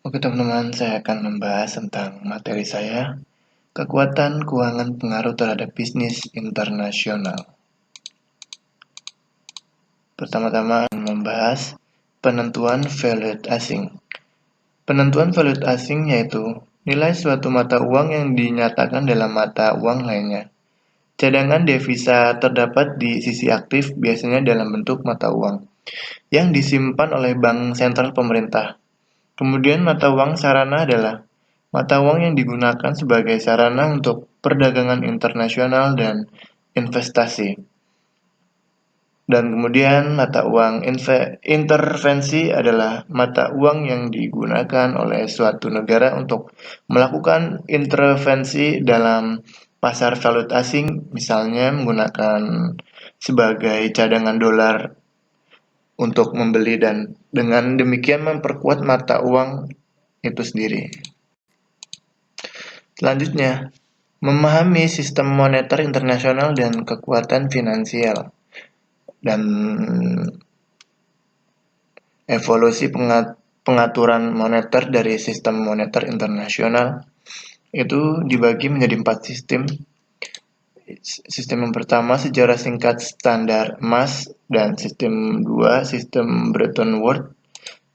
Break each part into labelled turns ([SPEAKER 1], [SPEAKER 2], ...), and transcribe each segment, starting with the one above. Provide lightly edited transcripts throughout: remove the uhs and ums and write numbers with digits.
[SPEAKER 1] Oke teman-teman, saya akan membahas tentang materi saya, kekuatan keuangan pengaruh terhadap bisnis internasional. Pertama-tama membahas penentuan valued asing. Penentuan valued asing yaitu nilai suatu mata uang yang dinyatakan dalam mata uang lainnya. Cadangan devisa terdapat di sisi aktif biasanya dalam bentuk mata uang yang disimpan oleh bank sentral pemerintah. Kemudian mata uang sarana adalah mata uang yang digunakan sebagai sarana untuk perdagangan internasional dan investasi. Dan kemudian mata uang intervensi adalah mata uang yang digunakan oleh suatu negara untuk melakukan intervensi dalam pasar valuta asing, misalnya menggunakan sebagai cadangan dolar untuk membeli dan dengan demikian memperkuat mata uang itu sendiri. Selanjutnya, memahami sistem moneter internasional dan kekuatan finansial dan evolusi pengaturan moneter dari sistem moneter internasional itu dibagi menjadi 4 sistem. Sistem yang pertama, sejarah singkat standar emas, dan sistem 2, sistem Bretton Woods,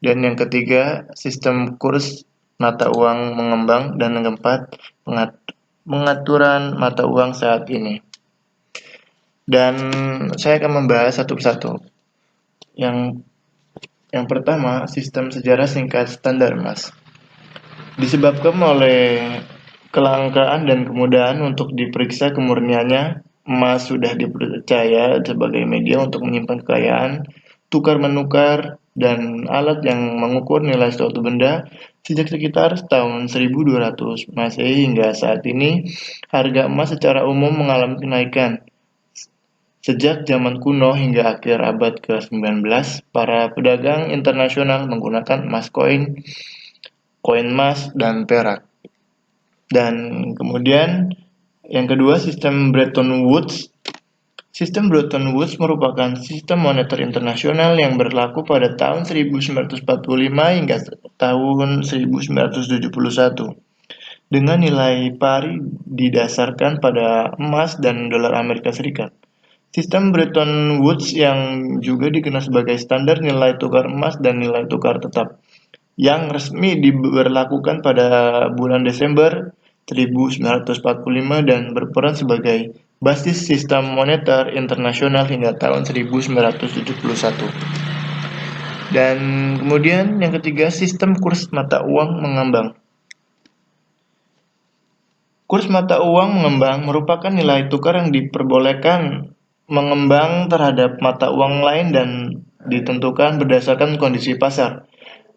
[SPEAKER 1] dan yang ketiga, sistem kurs mata uang mengembang, dan yang keempat, pengaturan mata uang saat ini. Dan saya akan membahas satu persatu. Yang pertama, sistem sejarah singkat standar emas. Disebabkan oleh kelangkaan dan kemudahan untuk diperiksa kemurniannya, emas sudah dipercaya sebagai media untuk menyimpan kekayaan, tukar-menukar, dan alat yang mengukur nilai suatu benda sejak sekitar tahun 1200 Masehi hingga saat ini. Harga emas secara umum mengalami kenaikan. Sejak zaman kuno hingga akhir abad ke-19, para pedagang internasional menggunakan emas koin emas, dan perak. Dan kemudian yang kedua, sistem Bretton Woods. Sistem Bretton Woods merupakan sistem moneter internasional yang berlaku pada tahun 1945 hingga tahun 1971 dengan nilai pari didasarkan pada emas dan dolar Amerika Serikat. Sistem Bretton Woods yang juga dikenal sebagai standar nilai tukar emas dan nilai tukar tetap yang resmi diberlakukan pada bulan Desember 1945 dan berperan sebagai basis sistem moneter internasional hingga tahun 1971. Dan kemudian yang ketiga, sistem kurs mata uang mengembang. Kurs mata uang mengembang merupakan nilai tukar yang diperbolehkan mengembang terhadap mata uang lain dan ditentukan berdasarkan kondisi pasar.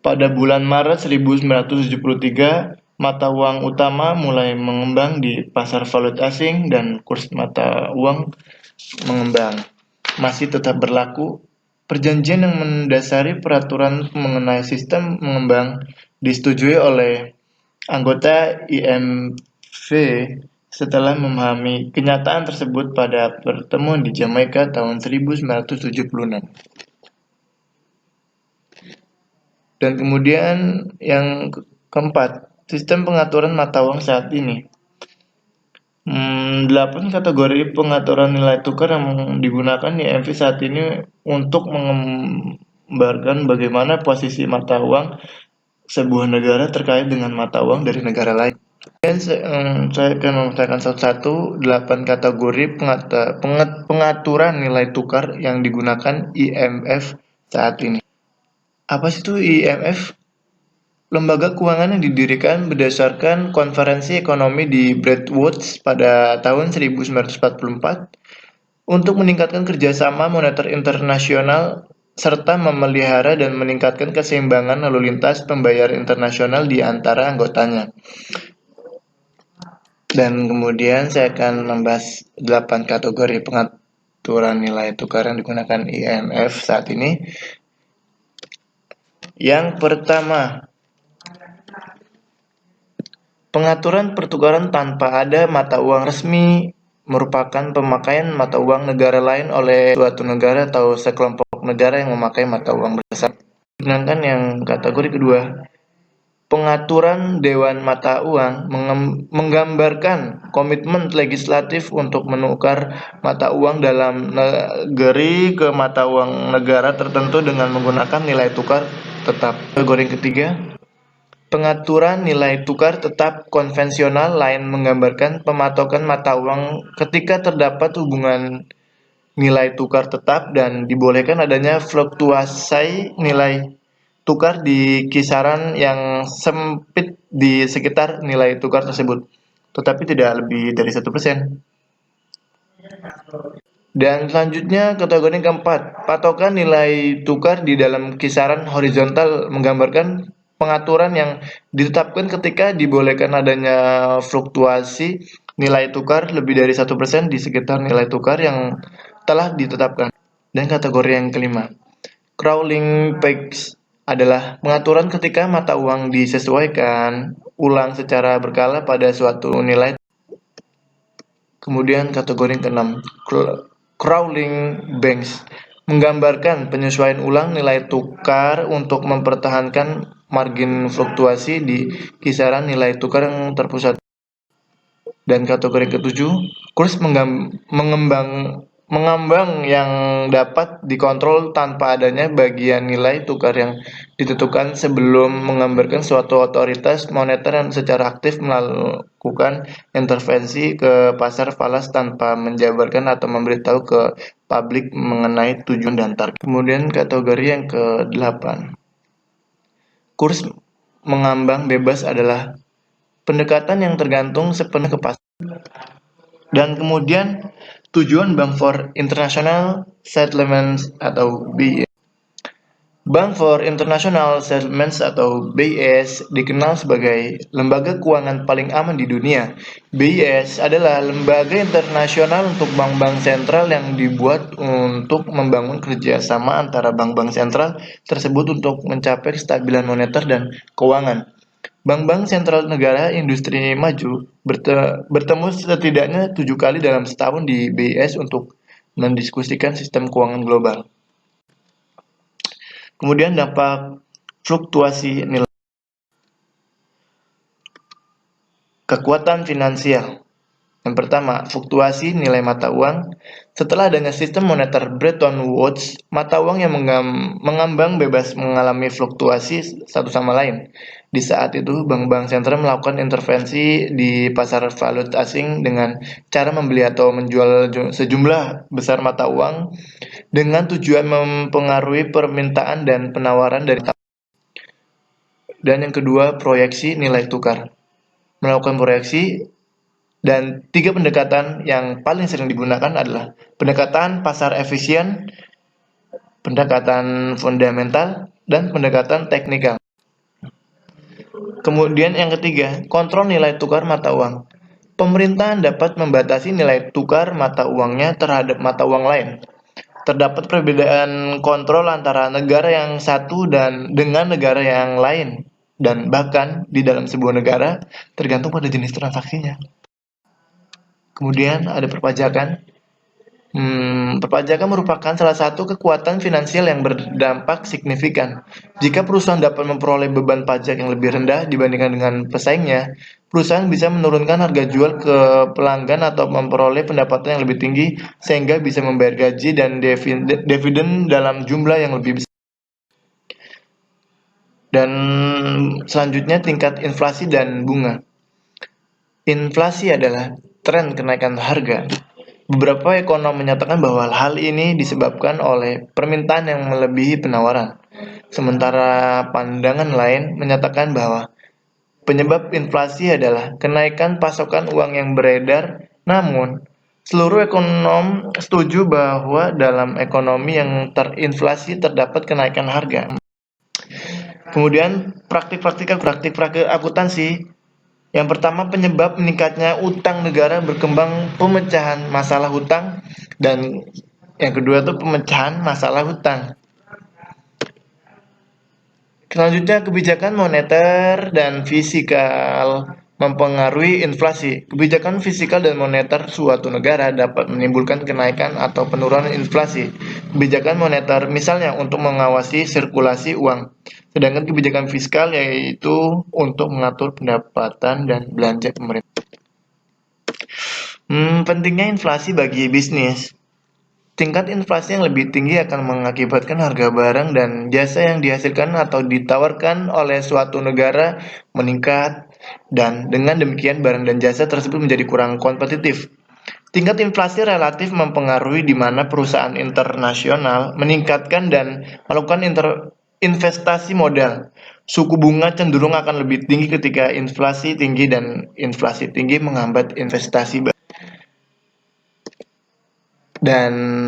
[SPEAKER 1] Pada bulan Maret 1973, mata uang utama mulai mengembang di pasar valuta asing dan kurs mata uang mengembang masih tetap berlaku. Perjanjian yang mendasari peraturan mengenai sistem mengembang disetujui oleh anggota IMF setelah memahami kenyataan tersebut pada pertemuan di Jamaika tahun 1976. Dan kemudian yang keempat, sistem pengaturan mata uang saat ini. 8 kategori pengaturan nilai tukar yang digunakan di IMF saat ini untuk menggambarkan bagaimana posisi mata uang sebuah negara terkait dengan mata uang dari negara lain. Dan saya akan memetakan satu-satu 8 kategori pengaturan nilai tukar yang digunakan IMF saat ini. Apa sih itu IMF? Lembaga keuangan yang didirikan berdasarkan konferensi ekonomi di Bretton Woods pada tahun 1944 untuk meningkatkan kerjasama moneter internasional serta memelihara dan meningkatkan keseimbangan lalu lintas pembayar internasional di antara anggotanya. Dan kemudian saya akan membahas 8 kategori pengaturan nilai tukar yang digunakan IMF saat ini. Yang pertama, pengaturan pertukaran tanpa ada mata uang resmi merupakan pemakaian mata uang negara lain oleh suatu negara atau sekelompok negara yang memakai mata uang bersama. Sedangkan yang kategori kedua, Pengaturan Dewan Mata Uang menggambarkan komitmen legislatif untuk menukar mata uang dalam negeri ke mata uang negara tertentu dengan menggunakan nilai tukar tetap. Kategori ketiga, pengaturan nilai tukar tetap konvensional lain menggambarkan pematokan mata uang ketika terdapat hubungan nilai tukar tetap dan dibolehkan adanya fluktuasi nilai tukar di kisaran yang sempit di sekitar nilai tukar tersebut, tetapi tidak lebih dari 1%. Dan selanjutnya kategori keempat, patokan nilai tukar di dalam kisaran horizontal menggambarkan pengaturan yang ditetapkan ketika dibolehkan adanya fluktuasi nilai tukar lebih dari 1% di sekitar nilai tukar yang telah ditetapkan. Dan kategori yang kelima, crawling pegs adalah pengaturan ketika mata uang disesuaikan ulang secara berkala pada suatu nilai. Kemudian kategori keenam, crawling banks menggambarkan penyesuaian ulang nilai tukar untuk mempertahankan margin fluktuasi di kisaran nilai tukar yang terpusat. Dan kategori ketujuh, kurs mengambang yang dapat dikontrol tanpa adanya bagian nilai tukar yang ditentukan sebelum menggambarkan suatu otoritas moneter yang secara aktif melakukan intervensi ke pasar falas tanpa menjabarkan atau memberitahu ke publik mengenai tujuan dan target. Kemudian kategori yang ke-8, kurs mengambang bebas adalah pendekatan yang tergantung sepenuhnya ke pasar. Dan kemudian tujuan Bank for International Settlements atau BIS. Bank for International Settlements atau BIS dikenal sebagai lembaga keuangan paling aman di dunia. BIS adalah lembaga internasional untuk bank-bank sentral yang dibuat untuk membangun kerjasama antara bank-bank sentral tersebut untuk mencapai kestabilan moneter dan keuangan. Bank-bank sentral negara industri maju bertemu setidaknya 7 kali dalam setahun di BIS untuk mendiskusikan sistem keuangan global. Kemudian dampak fluktuasi nilai. Kekuatan finansial. Yang pertama, fluktuasi nilai mata uang. Setelah adanya sistem moneter Bretton Woods, mata uang yang mengambang bebas mengalami fluktuasi satu sama lain. Di saat itu, bank-bank sentral melakukan intervensi di pasar valuta asing dengan cara membeli atau menjual sejumlah besar mata uang dengan tujuan mempengaruhi permintaan dan penawaran dari. Dan yang kedua, proyeksi nilai tukar. Melakukan proyeksi. Dan 3 pendekatan yang paling sering digunakan adalah pendekatan pasar efisien, pendekatan fundamental, dan pendekatan teknikal. Kemudian yang ketiga, kontrol nilai tukar mata uang. Pemerintahan dapat membatasi nilai tukar mata uangnya terhadap mata uang lain. Terdapat perbedaan kontrol antara negara yang satu dan dengan negara yang lain, dan bahkan di dalam sebuah negara tergantung pada jenis transaksinya. Kemudian ada perpajakan. Perpajakan merupakan salah satu kekuatan finansial yang berdampak signifikan. Jika perusahaan dapat memperoleh beban pajak yang lebih rendah dibandingkan dengan pesaingnya, perusahaan bisa menurunkan harga jual ke pelanggan atau memperoleh pendapatan yang lebih tinggi sehingga bisa membayar gaji dan dividen dalam jumlah yang lebih besar. Dan selanjutnya tingkat inflasi dan bunga. Inflasi adalah tren kenaikan harga. Beberapa ekonom menyatakan bahwa hal ini disebabkan oleh permintaan yang melebihi penawaran. Sementara pandangan lain menyatakan bahwa penyebab inflasi adalah kenaikan pasokan uang yang beredar. Namun, seluruh ekonom setuju bahwa dalam ekonomi yang terinflasi terdapat kenaikan harga. Kemudian praktik-praktik akuntansi. Yang pertama, penyebab meningkatnya utang negara berkembang pemecahan masalah hutang, dan yang kedua itu pemecahan masalah hutang. Selanjutnya kebijakan moneter dan fiskal. mempengaruhi inflasi. Kebijakan fiskal dan moneter suatu negara dapat menimbulkan kenaikan atau penurunan inflasi. Kebijakan moneter misalnya untuk mengawasi sirkulasi uang, sedangkan kebijakan fiskal yaitu untuk mengatur pendapatan dan belanja pemerintah. Pentingnya inflasi bagi bisnis. Tingkat inflasi yang lebih tinggi akan mengakibatkan harga barang dan jasa yang dihasilkan atau ditawarkan oleh suatu negara meningkat, dan dengan demikian barang dan jasa tersebut menjadi kurang kompetitif. Tingkat inflasi relatif mempengaruhi di mana perusahaan internasional meningkatkan dan melakukan investasi modal. Suku bunga cenderung akan lebih tinggi ketika inflasi tinggi, dan inflasi tinggi menghambat investasi. Dan